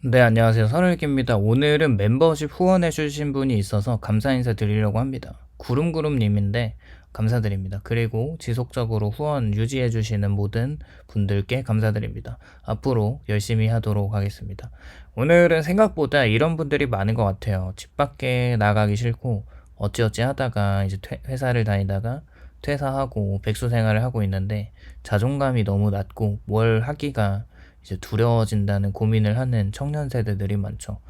네, 안녕하세요. 설을기입니다. 오늘은 멤버십 후원해 주신 분이 있어서 감사 인사 드리려고 합니다. 구름구름님인데 감사드립니다. 그리고 지속적으로 후원 유지해 주시는 모든 분들께 감사드립니다. 앞으로 열심히 하도록 하겠습니다. 오늘은 생각보다 이런 분들이 많은 것 같아요. 집 밖에 나가기 싫고 어찌어찌 하다가 이제 회사를 다니다가 퇴사하고 백수 생활을 하고 있는데 자존감이 너무 낮고 뭘 하기가 이제 두려워진다는 고민을 하는 청년 세대들이 많죠.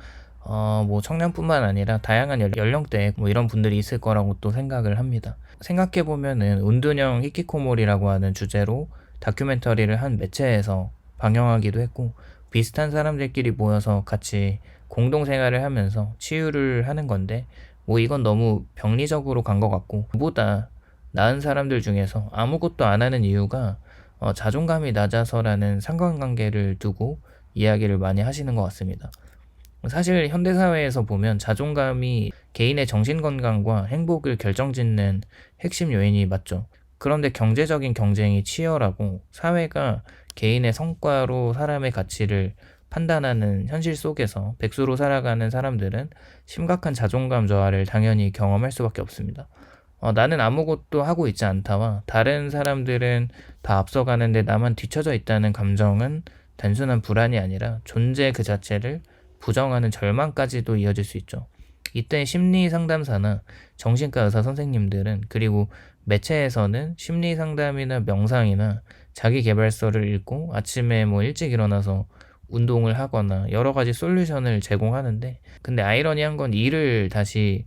뭐 청년뿐만 아니라 다양한 연령대에 뭐 이런 분들이 있을 거라고 또 생각을 합니다. 생각해보면은 운둔형 히키코모리라고 하는 주제로 다큐멘터리를 한 매체에서 방영하기도 했고, 비슷한 사람들끼리 모여서 같이 공동생활을 하면서 치유를 하는 건데, 뭐 이건 너무 병리적으로 간 것 같고, 그보다 나은 사람들 중에서 아무것도 안 하는 이유가 자존감이 낮아서라는 상관관계를 두고 이야기를 많이 하시는 것 같습니다. 사실 현대사회에서 보면 자존감이 개인의 정신건강과 행복을 결정짓는 핵심 요인이 맞죠. 그런데 경제적인 경쟁이 치열하고 사회가 개인의 성과로 사람의 가치를 판단하는 현실 속에서 백수로 살아가는 사람들은 심각한 자존감 저하를 당연히 경험할 수밖에 없습니다. 나는 아무것도 하고 있지 않다와 다른 사람들은 다 앞서가는데 나만 뒤처져 있다는 감정은 단순한 불안이 아니라 존재 그 자체를 부정하는 절망까지도 이어질 수 있죠. 이때 심리 상담사나 정신과 의사 선생님들은, 그리고 매체에서는 심리 상담이나 명상이나 자기 개발서를 읽고 아침에 뭐 일찍 일어나서 운동을 하거나 여러 가지 솔루션을 제공하는데, 근데 아이러니한 건 일을 다시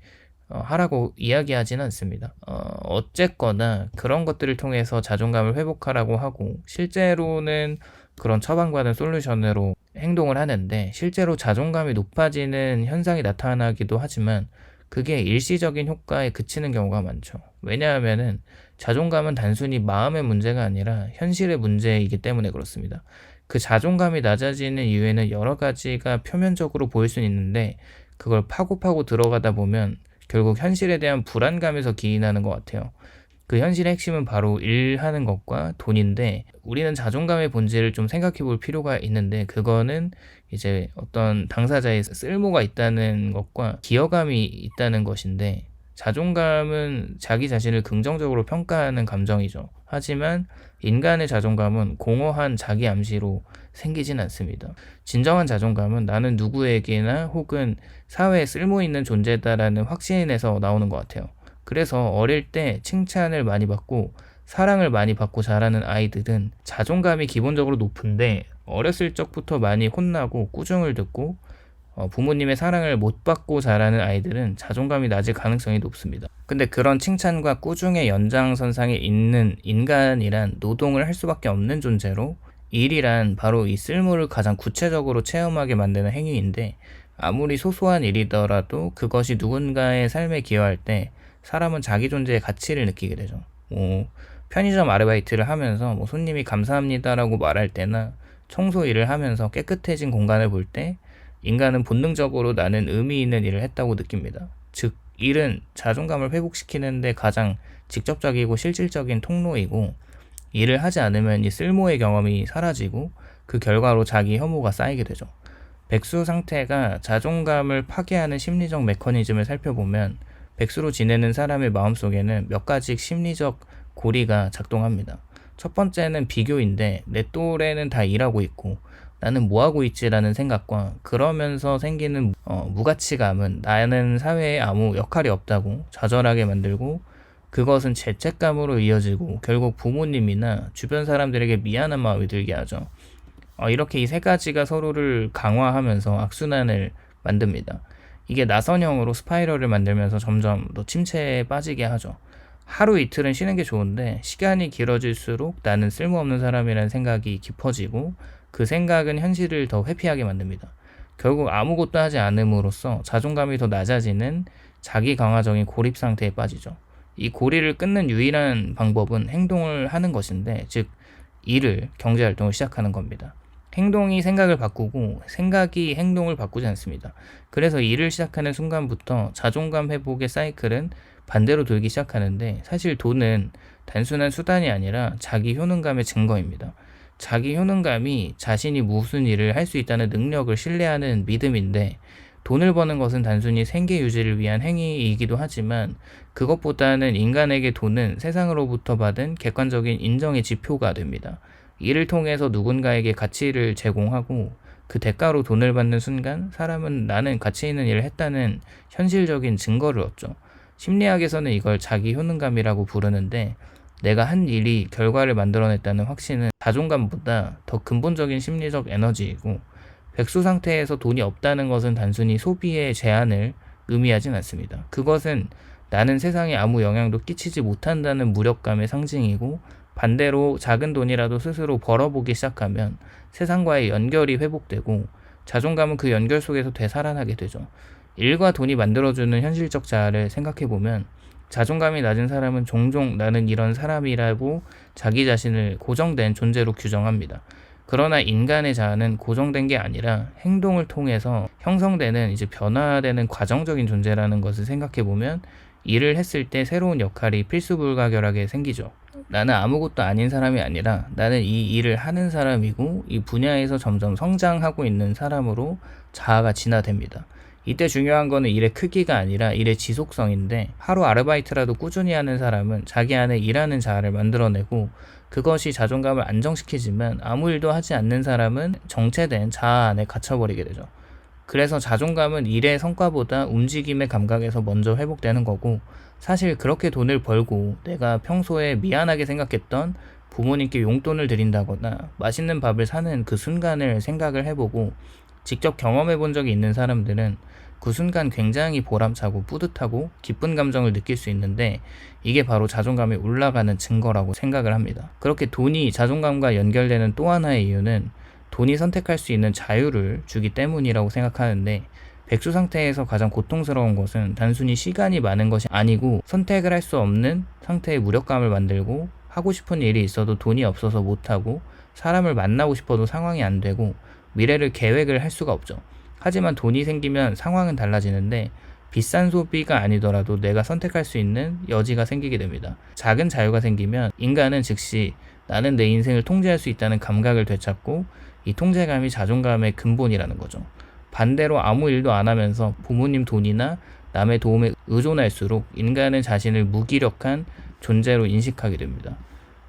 하라고 이야기하지는 않습니다. 어쨌거나 그런 것들을 통해서 자존감을 회복하라고 하고, 실제로는 그런 처방받은 솔루션으로 행동을 하는데 실제로 자존감이 높아지는 현상이 나타나기도 하지만 그게 일시적인 효과에 그치는 경우가 많죠. 왜냐하면은 자존감은 단순히 마음의 문제가 아니라 현실의 문제이기 때문에 그렇습니다. 그 자존감이 낮아지는 이유에는 여러 가지가 표면적으로 보일 수는 있는데, 그걸 파고 들어가다 보면 결국 현실에 대한 불안감에서 기인하는 것 같아요. 그 현실의 핵심은 바로 일하는 것과 돈인데, 우리는 자존감의 본질을 좀 생각해 볼 필요가 있는데, 그거는 이제 어떤 당사자의 쓸모가 있다는 것과 기여감이 있다는 것인데, 자존감은 자기 자신을 긍정적으로 평가하는 감정이죠. 하지만 인간의 자존감은 공허한 자기 암시로 생기진 않습니다. 진정한 자존감은 나는 누구에게나 혹은 사회에 쓸모 있는 존재다라는 확신에서 나오는 것 같아요. 그래서 어릴 때 칭찬을 많이 받고 사랑을 많이 받고 자라는 아이들은 자존감이 기본적으로 높은데, 어렸을 적부터 많이 혼나고 꾸중을 듣고 부모님의 사랑을 못 받고 자라는 아이들은 자존감이 낮을 가능성이 높습니다. 근데 그런 칭찬과 꾸중의 연장선상에 있는 인간이란 노동을 할 수밖에 없는 존재로, 일이란 바로 이 쓸모를 가장 구체적으로 체험하게 만드는 행위인데, 아무리 소소한 일이더라도 그것이 누군가의 삶에 기여할 때 사람은 자기 존재의 가치를 느끼게 되죠. 편의점 아르바이트를 하면서 손님이 감사합니다라고 말할 때나 청소 일을 하면서 깨끗해진 공간을 볼 때 인간은 본능적으로 나는 의미 있는 일을 했다고 느낍니다. 즉, 일은 자존감을 회복시키는데 가장 직접적이고 실질적인 통로이고, 일을 하지 않으면 이 쓸모의 경험이 사라지고 그 결과로 자기 혐오가 쌓이게 되죠. 백수 상태가 자존감을 파괴하는 심리적 메커니즘을 살펴보면 백수로 지내는 사람의 마음속에는 몇 가지 심리적 고리가 작동합니다. 첫 번째는 비교인데, 내 또래는 다 일하고 있고 나는 뭐하고 있지라는 생각과 그러면서 생기는 무가치감은 나는 사회에 아무 역할이 없다고 좌절하게 만들고, 그것은 죄책감으로 이어지고 결국 부모님이나 주변 사람들에게 미안한 마음이 들게 하죠. 이렇게 이 세 가지가 서로를 강화하면서 악순환을 만듭니다. 이게 나선형으로 스파이럴을 만들면서 점점 더 침체에 빠지게 하죠. 하루 이틀은 쉬는 게 좋은데 시간이 길어질수록 나는 쓸모없는 사람이라는 생각이 깊어지고, 그 생각은 현실을 더 회피하게 만듭니다. 결국 아무것도 하지 않음으로써 자존감이 더 낮아지는 자기 강화적인 고립 상태에 빠지죠. 이 고리를 끊는 유일한 방법은 행동을 하는 것인데, 즉 일을, 경제활동을 시작하는 겁니다. 행동이 생각을 바꾸고 생각이 행동을 바꾸지 않습니다. 그래서 일을 시작하는 순간부터 자존감 회복의 사이클은 반대로 돌기 시작하는데, 사실 돈은 단순한 수단이 아니라 자기 효능감의 증거입니다. 자기 효능감이 자신이 무슨 일을 할 수 있다는 능력을 신뢰하는 믿음인데, 돈을 버는 것은 단순히 생계 유지를 위한 행위이기도 하지만 그것보다는 인간에게 돈은 세상으로부터 받은 객관적인 인정의 지표가 됩니다. 이를 통해서 누군가에게 가치를 제공하고 그 대가로 돈을 받는 순간 사람은 나는 가치 있는 일을 했다는 현실적인 증거를 얻죠. 심리학에서는 이걸 자기 효능감이라고 부르는데, 내가 한 일이 결과를 만들어냈다는 확신은 자존감보다 더 근본적인 심리적 에너지이고, 백수 상태에서 돈이 없다는 것은 단순히 소비의 제한을 의미하진 않습니다. 그것은 나는 세상에 아무 영향도 끼치지 못한다는 무력감의 상징이고, 반대로 작은 돈이라도 스스로 벌어보기 시작하면 세상과의 연결이 회복되고 자존감은 그 연결 속에서 되살아나게 되죠. 일과 돈이 만들어주는 현실적 자아를 생각해보면 자존감이 낮은 사람은 종종 나는 이런 사람이라고 자기 자신을 고정된 존재로 규정합니다. 그러나 인간의 자아는 고정된 게 아니라 행동을 통해서 형성되는 변화되는 과정적인 존재라는 것을 생각해보면 일을 했을 때 새로운 역할이 필수불가결하게 생기죠. 나는 아무것도 아닌 사람이 아니라 나는 이 일을 하는 사람이고 이 분야에서 점점 성장하고 있는 사람으로 자아가 진화됩니다. 이때 중요한 거는 일의 크기가 아니라 일의 지속성인데, 하루 아르바이트라도 꾸준히 하는 사람은 자기 안에 일하는 자아를 만들어내고 그것이 자존감을 안정시키지만 아무 일도 하지 않는 사람은 정체된 자아 안에 갇혀버리게 되죠. 그래서 자존감은 일의 성과보다 움직임의 감각에서 먼저 회복되는 거고, 사실 그렇게 돈을 벌고 내가 평소에 미안하게 생각했던 부모님께 용돈을 드린다거나 맛있는 밥을 사는 그 순간을 생각을 해보고 직접 경험해 본 적이 있는 사람들은 그 순간 굉장히 보람차고 뿌듯하고 기쁜 감정을 느낄 수 있는데, 이게 바로 자존감이 올라가는 증거라고 생각을 합니다. 그렇게 돈이 자존감과 연결되는 또 하나의 이유는 돈이 선택할 수 있는 자유를 주기 때문이라고 생각하는데, 백수 상태에서 가장 고통스러운 것은 단순히 시간이 많은 것이 아니고 선택을 할 수 없는 상태의 무력감을 만들고, 하고 싶은 일이 있어도 돈이 없어서 못하고, 사람을 만나고 싶어도 상황이 안 되고, 미래를 계획을 할 수가 없죠. 하지만 돈이 생기면 상황은 달라지는데, 비싼 소비가 아니더라도 내가 선택할 수 있는 여지가 생기게 됩니다. 작은 자유가 생기면 인간은 즉시 나는 내 인생을 통제할 수 있다는 감각을 되찾고, 이 통제감이 자존감의 근본이라는 거죠. 반대로 아무 일도 안 하면서 부모님 돈이나 남의 도움에 의존할수록 인간은 자신을 무기력한 존재로 인식하게 됩니다.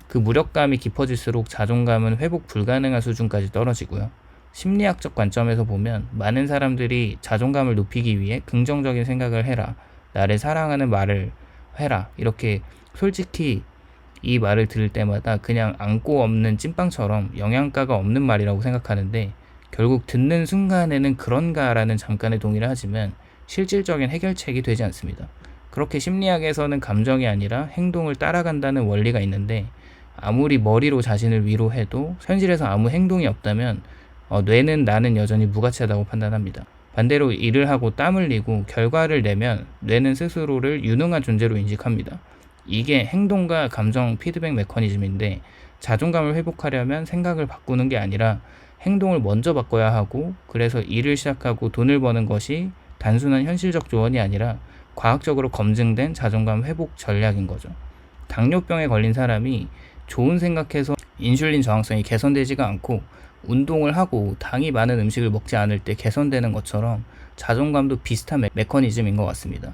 그 무력감이 깊어질수록 자존감은 회복 불가능한 수준까지 떨어지고요. 심리학적 관점에서 보면 많은 사람들이 자존감을 높이기 위해 긍정적인 생각을 해라, 나를 사랑하는 말을 해라, 이렇게 솔직히 이 말을 들을 때마다 그냥 안고 없는 찐빵처럼 영양가가 없는 말이라고 생각하는데, 결국 듣는 순간에는 그런가라는 잠깐의 동의를 하지만 실질적인 해결책이 되지 않습니다. 그렇게 심리학에서는 감정이 아니라 행동을 따라간다는 원리가 있는데, 아무리 머리로 자신을 위로해도 현실에서 아무 행동이 없다면 뇌는 나는 여전히 무가치하다고 판단합니다. 반대로 일을 하고 땀 흘리고 결과를 내면 뇌는 스스로를 유능한 존재로 인식합니다. 이게 행동과 감정 피드백 메커니즘인데, 자존감을 회복하려면 생각을 바꾸는 게 아니라 행동을 먼저 바꿔야 하고, 그래서 일을 시작하고 돈을 버는 것이 단순한 현실적 조언이 아니라 과학적으로 검증된 자존감 회복 전략인 거죠. 당뇨병에 걸린 사람이 좋은 생각해서 인슐린 저항성이 개선되지가 않고 운동을 하고 당이 많은 음식을 먹지 않을 때 개선되는 것처럼 자존감도 비슷한 메커니즘인 것 같습니다.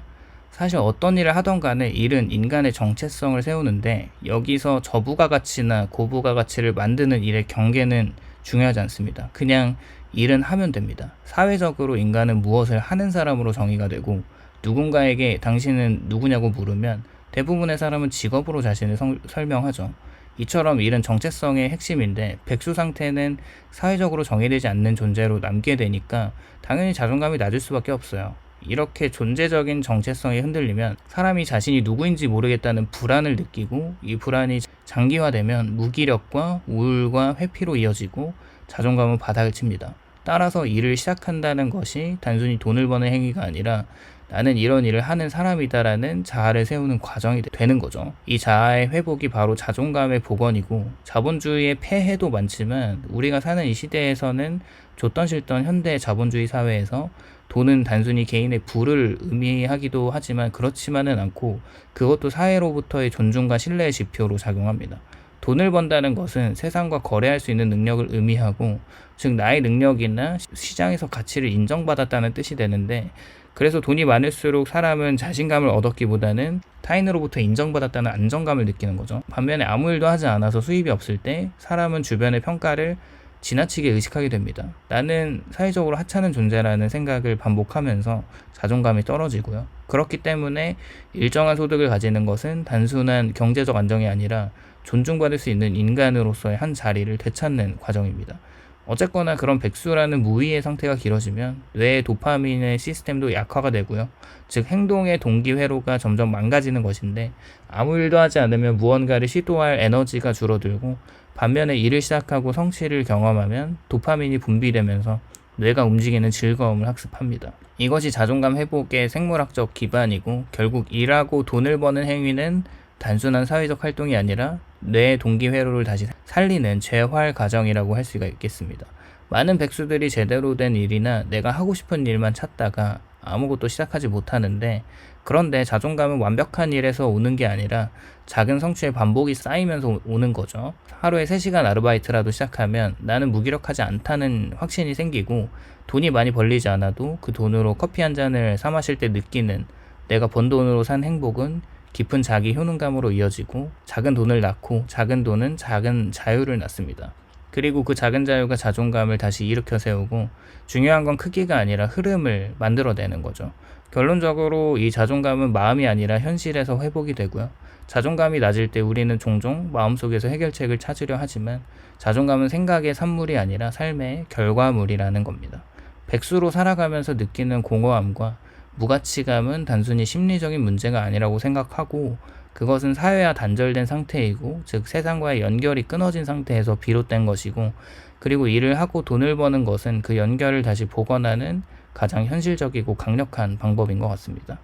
사실 어떤 일을 하던 간에 일은 인간의 정체성을 세우는데, 여기서 저부가가치나 고부가가치를 만드는 일의 경계는 중요하지 않습니다. 그냥 일은 하면 됩니다. 사회적으로 인간은 무엇을 하는 사람으로 정의가 되고, 누군가에게 당신은 누구냐고 물으면 대부분의 사람은 직업으로 자신을 설명하죠. 이처럼 일은 정체성의 핵심인데, 백수 상태는 사회적으로 정의되지 않는 존재로 남게 되니까 당연히 자존감이 낮을 수밖에 없어요. 이렇게 존재적인 정체성이 흔들리면 사람이 자신이 누구인지 모르겠다는 불안을 느끼고, 이 불안이 장기화되면 무기력과 우울과 회피로 이어지고 자존감은 바닥을 칩니다. 따라서 일을 시작한다는 것이 단순히 돈을 버는 행위가 아니라 나는 이런 일을 하는 사람이다라는 자아를 세우는 과정이 되는 거죠. 이 자아의 회복이 바로 자존감의 복원이고, 자본주의의 폐해도 많지만 우리가 사는 이 시대에서는 줬던 실던 현대 자본주의 사회에서 돈은 단순히 개인의 부를 의미하기도 하지만 그렇지만은 않고, 그것도 사회로부터의 존중과 신뢰의 지표로 작용합니다. 돈을 번다는 것은 세상과 거래할 수 있는 능력을 의미하고, 즉 나의 능력이나 시장에서 가치를 인정받았다는 뜻이 되는데, 그래서 돈이 많을수록 사람은 자신감을 얻었기보다는 타인으로부터 인정받았다는 안정감을 느끼는 거죠. 반면에 아무 일도 하지 않아서 수입이 없을 때 사람은 주변의 평가를 지나치게 의식하게 됩니다. 나는 사회적으로 하찮은 존재라는 생각을 반복하면서 자존감이 떨어지고요. 그렇기 때문에 일정한 소득을 가지는 것은 단순한 경제적 안정이 아니라 존중받을 수 있는 인간으로서의 한 자리를 되찾는 과정입니다. 어쨌거나 그런 백수라는 무의의 상태가 길어지면 뇌의 도파민의 시스템도 약화가 되고요. 즉 행동의 동기회로가 점점 망가지는 것인데, 아무 일도 하지 않으면 무언가를 시도할 에너지가 줄어들고, 반면에 일을 시작하고 성취를 경험하면 도파민이 분비되면서 뇌가 움직이는 즐거움을 학습합니다. 이것이 자존감 회복의 생물학적 기반이고, 결국 일하고 돈을 버는 행위는 단순한 사회적 활동이 아니라 뇌의 동기회로를 다시 살리는 재활 과정이라고 할 수가 있겠습니다. 많은 백수들이 제대로 된 일이나 내가 하고 싶은 일만 찾다가 아무것도 시작하지 못하는데, 그런데 자존감은 완벽한 일에서 오는 게 아니라 작은 성취의 반복이 쌓이면서 오는 거죠. 하루에 3시간 아르바이트라도 시작하면 나는 무기력하지 않다는 확신이 생기고, 돈이 많이 벌리지 않아도 그 돈으로 커피 한 잔을 사 마실 때 느끼는 내가 번 돈으로 산 행복은 깊은 자기 효능감으로 이어지고, 작은 돈을 낳고 작은 돈은 작은 자유를 낳습니다. 그리고 그 작은 자유가 자존감을 다시 일으켜 세우고, 중요한 건 크기가 아니라 흐름을 만들어내는 거죠. 결론적으로 이 자존감은 마음이 아니라 현실에서 회복이 되고요. 자존감이 낮을 때 우리는 종종 마음속에서 해결책을 찾으려 하지만, 자존감은 생각의 산물이 아니라 삶의 결과물이라는 겁니다. 백수로 살아가면서 느끼는 공허함과 무가치감은 단순히 심리적인 문제가 아니라고 생각하고, 그것은 사회와 단절된 상태이고, 즉 세상과의 연결이 끊어진 상태에서 비롯된 것이고, 그리고 일을 하고 돈을 버는 것은 그 연결을 다시 복원하는 가장 현실적이고 강력한 방법인 것 같습니다.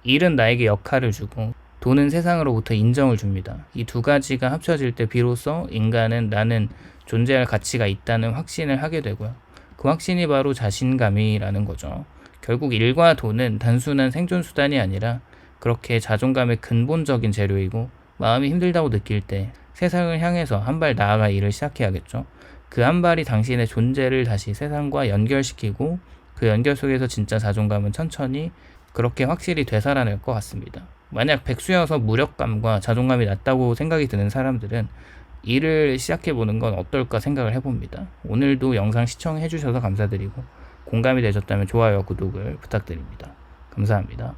일은 나에게 역할을 주고, 돈은 세상으로부터 인정을 줍니다. 이 두 가지가 합쳐질 때 비로소 인간은 나는 존재할 가치가 있다는 확신을 하게 되고요. 그 확신이 바로 자신감이라는 거죠. 결국 일과 돈은 단순한 생존수단이 아니라 그렇게 자존감의 근본적인 재료이고, 마음이 힘들다고 느낄 때 세상을 향해서 한 발 나아가 일을 시작해야겠죠. 그 한 발이 당신의 존재를 다시 세상과 연결시키고, 그 연결 속에서 진짜 자존감은 천천히 그렇게 확실히 되살아날 것 같습니다. 만약 백수여서 무력감과 자존감이 낮다고 생각이 드는 사람들은 일을 시작해보는 건 어떨까 생각을 해봅니다. 오늘도 영상 시청해주셔서 감사드리고, 공감이 되셨다면 좋아요와 구독을 부탁드립니다. 감사합니다.